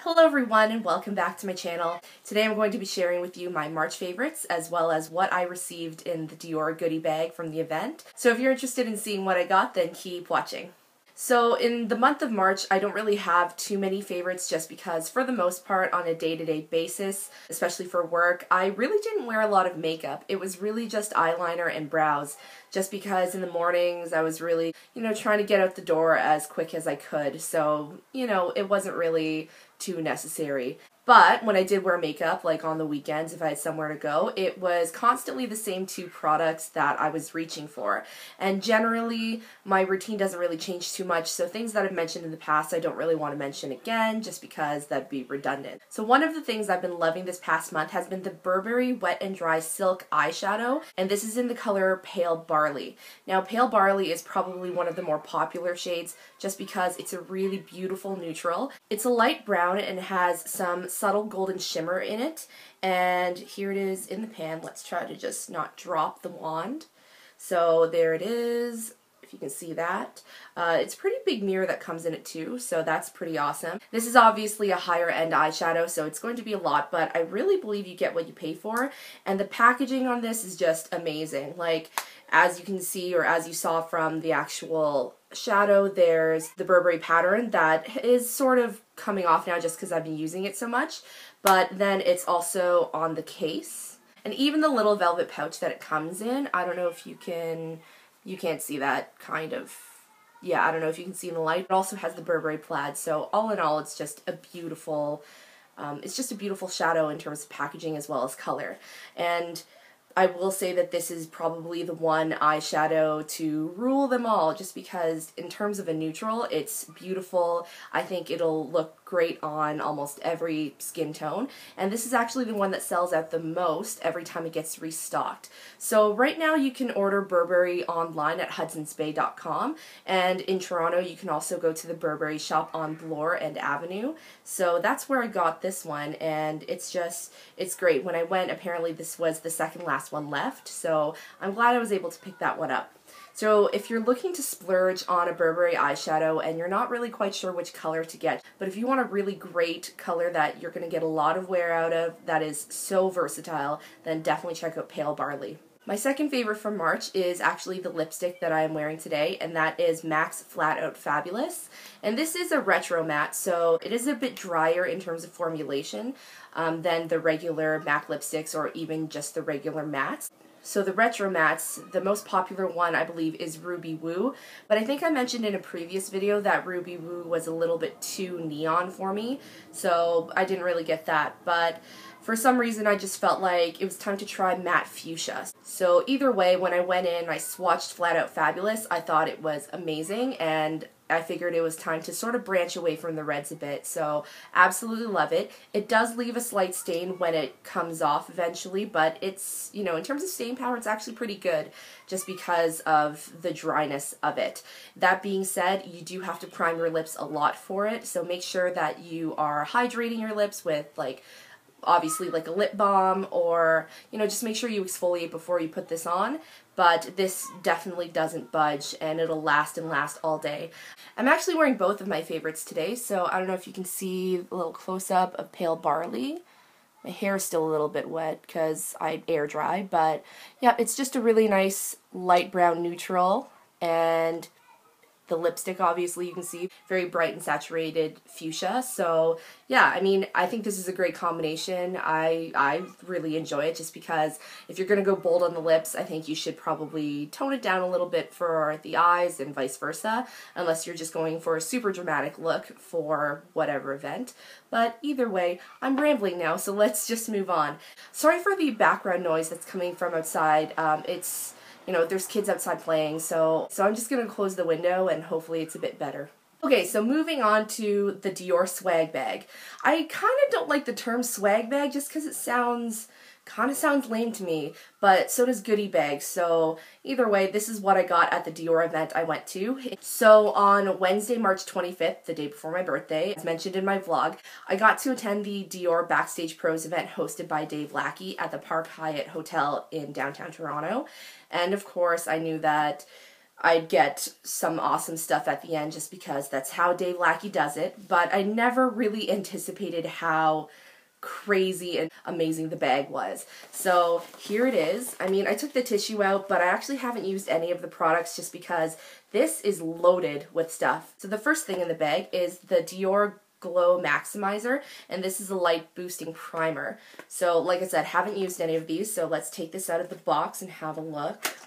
Hello everyone and welcome back to my channel. Today I'm going to be sharing with you my March favorites as well as what I received in the Dior goodie bag from the event. So if you're interested in seeing what I got, then keep watching. So in the month of March, I don't really have too many favorites just because for the most part on a day-to-day basis, especially for work, I really didn't wear a lot of makeup. It was really just eyeliner and brows just because in the mornings I was really, trying to get out the door as quick as I could. So, it wasn't really too necessary. But when I did wear makeup, like on the weekends if I had somewhere to go, it was constantly the same two products that I was reaching for. And generally, my routine doesn't really change too much, so things that I've mentioned in the past I don't really want to mention again just because that'd be redundant. So one of the things I've been loving this past month has been the Burberry Wet n Dry Silk Eyeshadow, and this is in the color Pale Barley. Now, Pale Barley is probably one of the more popular shades just because it's a really beautiful neutral. It's a light brown and has some subtle golden shimmer in it, and here it is in the pan. Let's try to just not drop the wand. So there it is, if you can see that. It's a pretty big mirror that comes in it too, so that's pretty awesome. This is obviously a higher end eyeshadow, so it's going to be a lot, but I really believe you get what you pay for, and the packaging on this is just amazing. Like, as you can see, or as you saw from the actual shadow, there's the Burberry pattern that is sort of coming off now just because I've been using it so much, but then it's also on the case. And even the little velvet pouch that it comes in, I don't know if you can't see that, kind of. Yeah, I don't know if you can see in the light. It also has the Burberry plaid, so all in all, it's just a beautiful, shadow in terms of packaging as well as color. And I will say that this is probably the one eyeshadow to rule them all just because in terms of a neutral, it's beautiful. I think it'll look great on almost every skin tone, and this is actually the one that sells out the most every time it gets restocked. So right now you can order Burberry online at hudsonsbay.com, and in Toronto you can also go to the Burberry shop on Bloor and Avenue. So that's where I got this one, and it's great. When I went, apparently this was the second last one left, so I'm glad I was able to pick that one up. So if you're looking to splurge on a Burberry eyeshadow and you're not really quite sure which color to get, but if you want a really great color that you're going to get a lot of wear out of, that is so versatile, then definitely check out Pale Barley. My second favorite from March is actually the lipstick that I am wearing today, and that is MAC's Flat Out Fabulous. And this is a retro matte, so it is a bit drier in terms of formulation than the regular MAC lipsticks or even just the regular mattes. So the retro mattes, the most popular one I believe is Ruby Woo, but I think I mentioned in a previous video that Ruby Woo was a little bit too neon for me, so I didn't really get that, but for some reason I just felt like it was time to try matte fuchsia. So either way, when I went in, I swatched Flat Out Fabulous. I thought it was amazing, and I figured it was time to sort of branch away from the reds a bit, so absolutely love it. It does leave a slight stain when it comes off eventually, but it's, in terms of stain power, it's actually pretty good just because of the dryness of it. That being said, you do have to prime your lips a lot for it, so make sure that you are hydrating your lips with, obviously like a lip balm, or just make sure you exfoliate before you put this on, but this definitely doesn't budge and it'll last and last all day. I'm actually wearing both of my favorites today, so I don't know if you can see a little close-up of Pale Barley. My hair is still a little bit wet because I air dry, but yeah, it's just a really nice light brown neutral, and the lipstick, obviously, you can see, very bright and saturated fuchsia. So, yeah, I mean, I think this is a great combination. I really enjoy it just because if you're going to go bold on the lips, I think you should probably tone it down a little bit for the eyes and vice versa, unless you're just going for a super dramatic look for whatever event. But either way, I'm rambling now, so let's just move on. Sorry for the background noise that's coming from outside. There's kids outside playing, so I'm just going to close the window and hopefully it's a bit better. Okay, so moving on to the Dior Swag Bag. I kind of don't like the term swag bag just because it kind of sounds lame to me, but so does goodie bag. So either way, this is what I got at the Dior event I went to. So on Wednesday, March 25th, the day before my birthday, as mentioned in my vlog, I got to attend the Dior Backstage Pros event hosted by Dave Lackey at the Park Hyatt Hotel in downtown Toronto. And of course, I knew that I'd get some awesome stuff at the end just because that's how Dave Lackey does it, but I never really anticipated how crazy and amazing the bag was. So here it is. I mean, I took the tissue out, but I actually haven't used any of the products just because this is loaded with stuff. So the first thing in the bag is the Dior Glow Maximizer, and this is a light boosting primer. So like I said, haven't used any of these, so let's take this out of the box and have a look.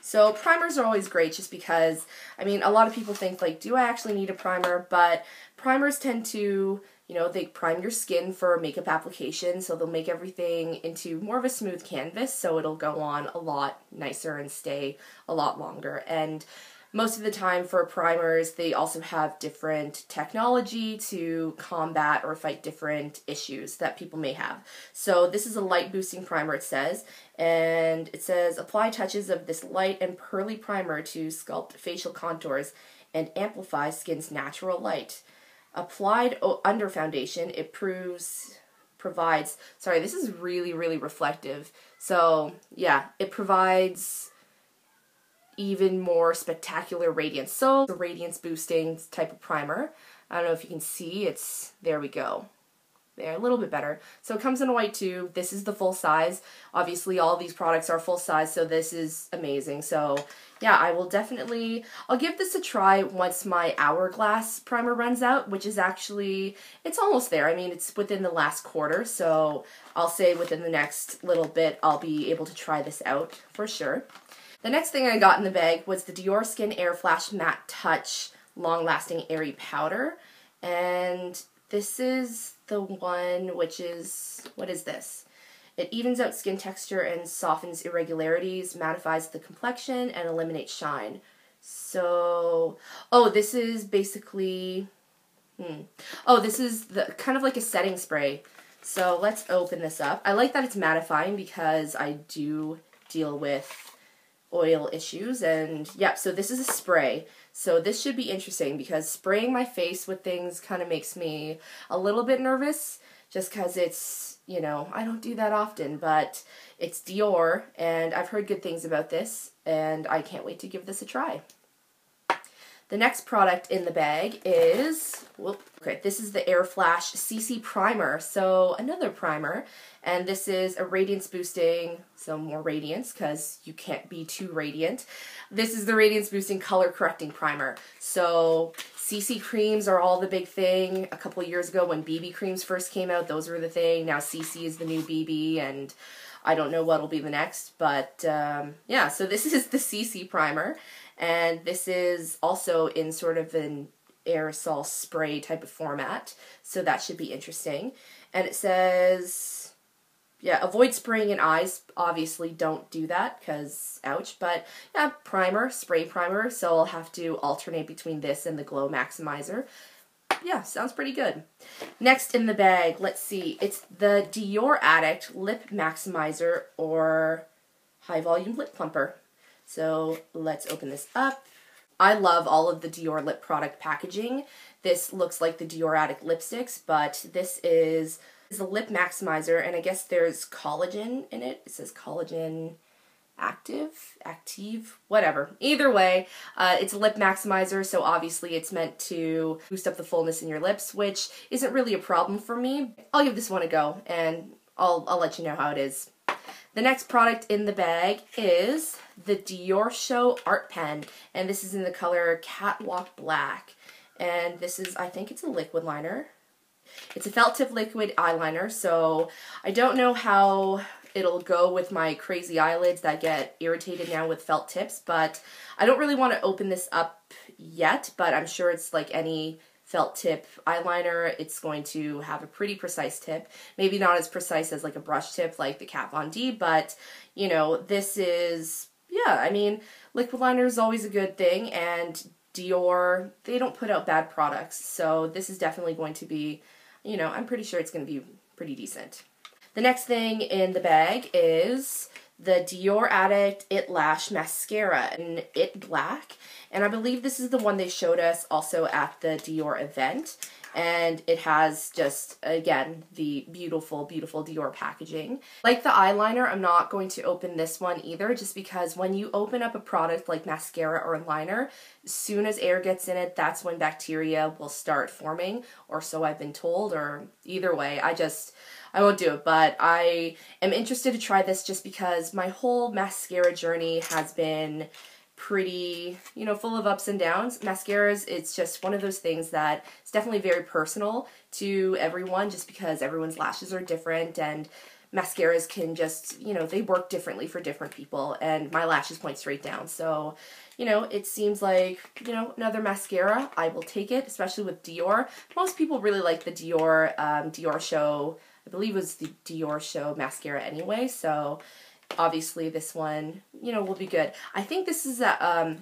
So primers are always great just because, I mean, a lot of people think like, do I actually need a primer? But primers tend to, you know, they prime your skin for makeup application, so they'll make everything into more of a smooth canvas, so it'll go on a lot nicer and stay a lot longer. And most of the time for primers, they also have different technology to combat or fight different issues that people may have. So this is a light boosting primer, it says, and it says apply touches of this light and pearly primer to sculpt facial contours and amplify skin's natural light. Applied under foundation, it provides, sorry, this is really, really reflective. So yeah, it provides even more spectacular radiance. So the radiance boosting type of primer. I don't know if you can see, there we go. There, a little bit better. So it comes in a white tube. This is the full size. Obviously all these products are full size, so this is amazing. So yeah, I'll give this a try once my Hourglass primer runs out, which is actually, it's almost there. I mean, it's within the last quarter, so I'll say within the next little bit I'll be able to try this out for sure. The next thing I got in the bag was the Diorskin Airflash Matte Touch Long-Lasting Airy Powder. And this is the one which is, what is this? It evens out skin texture and softens irregularities, mattifies the complexion, and eliminates shine. So, oh, this is basically, oh, this is the kind of like a setting spray. So let's open this up. I like that it's mattifying because I do deal with oil issues, and yeah, so this is a spray. So this should be interesting because spraying my face with things kind of makes me a little bit nervous just because it's, you know, I don't do that often, but it's Dior and I've heard good things about this and I can't wait to give this a try. The next product in the bag is, this is the Airflash CC Primer. So another primer, and this is a radiance boosting, so more radiance because you can't be too radiant. This is the radiance boosting color correcting primer. So CC creams are all the big thing. A couple of years ago when BB creams first came out, those were the thing. Now CC is the new BB, and I don't know what'll be the next, but yeah, so this is the CC primer. And this is also in sort of an aerosol spray type of format, so that should be interesting. And it says, yeah, avoid spraying in eyes. Obviously don't do that because ouch, but yeah, primer, spray primer, so I'll have to alternate between this and the Glow Maximizer. Yeah, sounds pretty good. Next in the bag, let's see, it's the Dior Addict Lip Maximizer or High Volume Lip Plumper. So let's open this up. I love all of the Dior lip product packaging. This looks like the Dior Addict lipsticks, but this is a lip maximizer, and I guess there's collagen in it. It says collagen active, whatever. Either way, it's a lip maximizer, so obviously it's meant to boost up the fullness in your lips, which isn't really a problem for me. I'll give this one a go, and I'll let you know how it is. The next product in the bag is the Diorshow Art Pen, and this is in the color Catwalk Black. And this is, I think it's a liquid liner. It's a felt tip liquid eyeliner, so I don't know how it'll go with my crazy eyelids that get irritated now with felt tips, but I don't really want to open this up yet, but I'm sure it's like any felt tip eyeliner, it's going to have a pretty precise tip. Maybe not as precise as like a brush tip like the Kat Von D, but you know, this is, yeah, I mean, liquid liner is always a good thing, and Dior, they don't put out bad products, so this is definitely going to be, you know, I'm pretty sure it's going to be pretty decent. The next thing in the bag is the Dior Addict It-Lash Mascara in It Black. And I believe this is the one they showed us also at the Dior event. and it has just, again, the beautiful, beautiful Dior packaging. Like the eyeliner, I'm not going to open this one either, just because when you open up a product like mascara or liner, as soon as air gets in it, that's when bacteria will start forming, or so I've been told, or either way, I won't do it, but I am interested to try this just because my whole mascara journey has been pretty, you know, full of ups and downs. Mascaras, it's just one of those things that is definitely very personal to everyone, just because everyone's lashes are different, and mascaras can just, you know, they work differently for different people, and my lashes point straight down. So, you know, it seems like, you know, another mascara, I will take it, especially with Dior. Most people really like the Dior, Diorshow, I believe it was the Diorshow mascara anyway, so obviously this one, you know, will be good. I think this is a,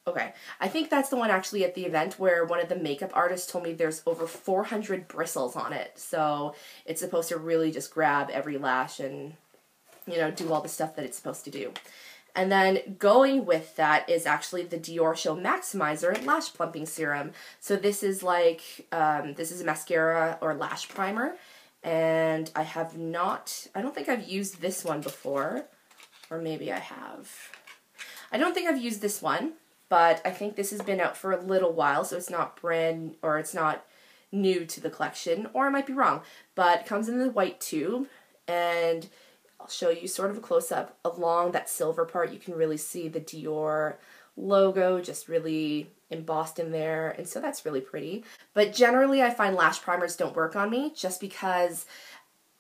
okay, I think that's the one actually at the event where one of the makeup artists told me there's over 400 bristles on it, so it's supposed to really just grab every lash and, you know, do all the stuff that it's supposed to do. And then going with that is actually the Diorshow Maximizer Lash Plumping Serum. So this is like, this is a mascara or lash primer. And I don't think I've used this one before, or maybe I have. I don't think I've used this one, but I think this has been out for a little while, so it's not it's not new to the collection, or I might be wrong, but it comes in the white tube, and I'll show you sort of a close-up. Along that silver part, you can really see the Dior logo just really embossed in there, and so that's really pretty. But generally I find lash primers don't work on me, just because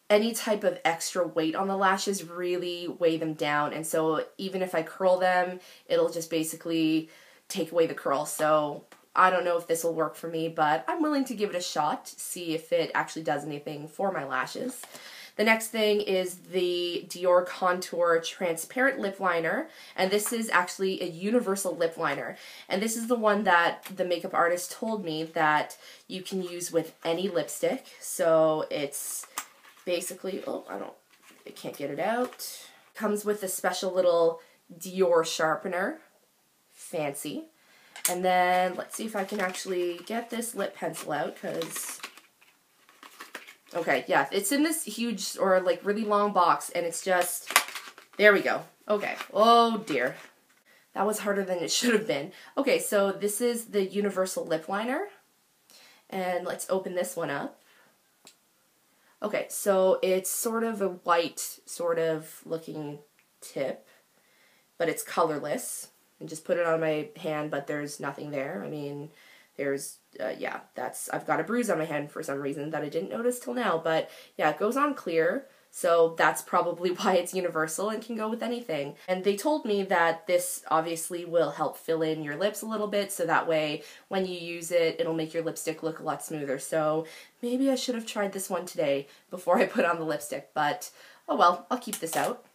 any type of extra weight on the lashes really weigh them down, and so even if I curl them, it'll just basically take away the curl. So I don't know if this will work for me, but I'm willing to give it a shot to see if it actually does anything for my lashes. The next thing is the Dior Contour Transparent Lip Liner, and this is actually a universal lip liner. And this is the one that the makeup artist told me that you can use with any lipstick. So it's basically, I can't get it out. Comes with a special little Dior sharpener. Fancy. And then let's see if I can actually get this lip pencil out, because okay, yeah, it's in this huge, or like really long box, and it's just, there we go. Okay, oh dear. That was harder than it should have been. Okay, so this is the universal lip liner, and let's open this one up. Okay, so it's sort of a white sort of looking tip, but it's colorless, and just put it on my hand, but there's nothing there. I mean, there's, yeah, I've got a bruise on my hand for some reason that I didn't notice till now, but yeah, it goes on clear, so that's probably why it's universal and can go with anything. And they told me that this obviously will help fill in your lips a little bit, so that way when you use it, it'll make your lipstick look a lot smoother. So maybe I should have tried this one today before I put on the lipstick, but oh well, I'll keep this out.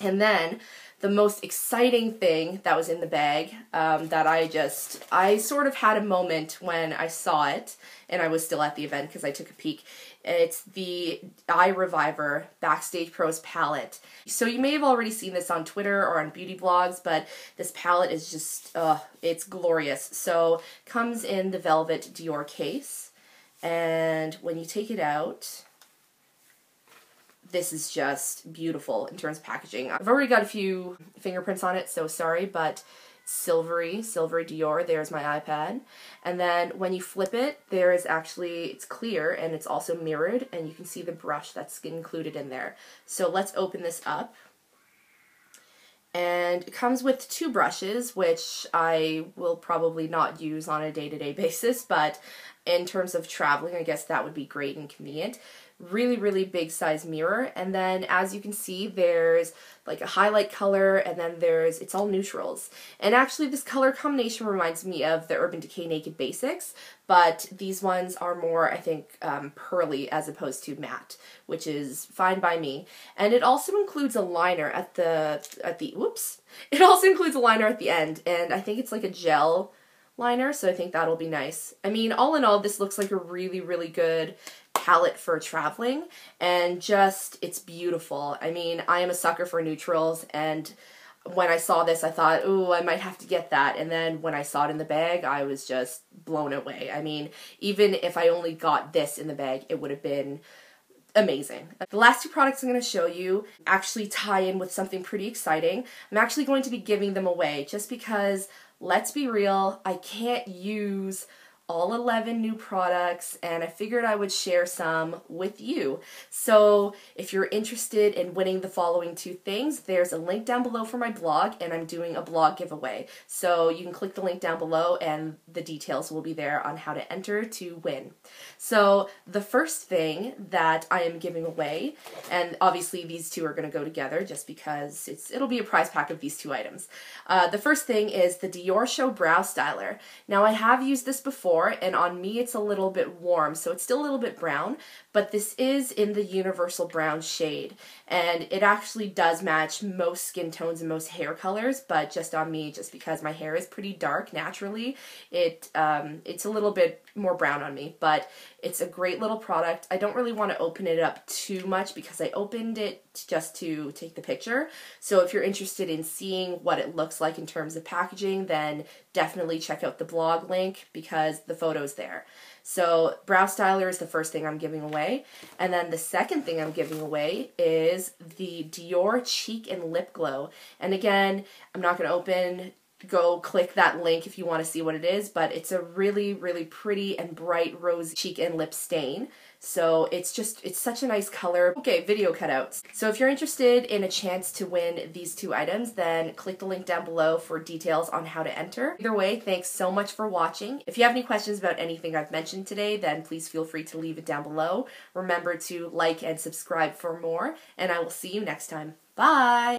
And then the most exciting thing that was in the bag that I sort of had a moment when I saw it, and I was still at the event because I took a peek. It's the Eye Reviver Backstage Pros palette. So you may have already seen this on Twitter or on beauty blogs, but this palette is just, it's glorious. So comes in the velvet Dior case, and when you take it out, this is just beautiful in terms of packaging. I've already got a few fingerprints on it, so sorry, but silvery Dior. There's my iPad. And then when you flip it, there is actually, it's clear, and it's also mirrored, and you can see the brush that's included in there. So let's open this up. And it comes with two brushes, which I will probably not use on a day-to-day basis, but in terms of traveling, I guess that would be great and convenient. Really, really big size mirror, and then as you can see, there's like a highlight color, and then it's all neutrals. And actually this color combination reminds me of the Urban Decay Naked Basics, but these ones are more, I think, pearly as opposed to matte, which is fine by me. And it also includes a liner at the it also includes a liner at the end, and I think it's like a gel liner, so I think that'll be nice. I mean, all in all, this looks like a really, really good palette for traveling, and just, it's beautiful. I mean, I am a sucker for neutrals, and when I saw this, I thought, ooh, I might have to get that. And then when I saw it in the bag, I was just blown away. I mean, even if I only got this in the bag, it would have been amazing. The last two products I'm going to show you actually tie in with something pretty exciting. I'm actually going to be giving them away just because, let's be real, I can't use all 11 new products, and I figured I would share some with you. So if you're interested in winning the following two things, there's a link down below for my blog, and I'm doing a blog giveaway. So you can click the link down below and the details will be there on how to enter to win. So the first thing that I am giving away, and obviously these two are going to go together just because it'll be a prize pack of these two items. The first thing is the Diorshow Brow Styler. Now I have used this before, and on me it's a little bit warm, so it's still a little bit brown, but this is in the universal brown shade, and it actually does match most skin tones and most hair colors, but just on me, just because my hair is pretty dark naturally, it's a little bit more brown on me, but it's a great little product. I don't really want to open it up too much because I opened it just to take the picture. So if you're interested in seeing what it looks like in terms of packaging, then definitely check out the blog link because the photo's there. So Brow Styler is the first thing I'm giving away. And then the second thing I'm giving away is the Dior Cheek and Lip Glow. And again, I'm not going to go click that link if you want to see what it is, but it's a really, really pretty and bright rose cheek and lip stain. So it's such a nice color. Okay, video cutouts. So if you're interested in a chance to win these two items, then click the link down below for details on how to enter. Either way, thanks so much for watching. If you have any questions about anything I've mentioned today, then please feel free to leave it down below. Remember to like and subscribe for more, and I will see you next time. Bye!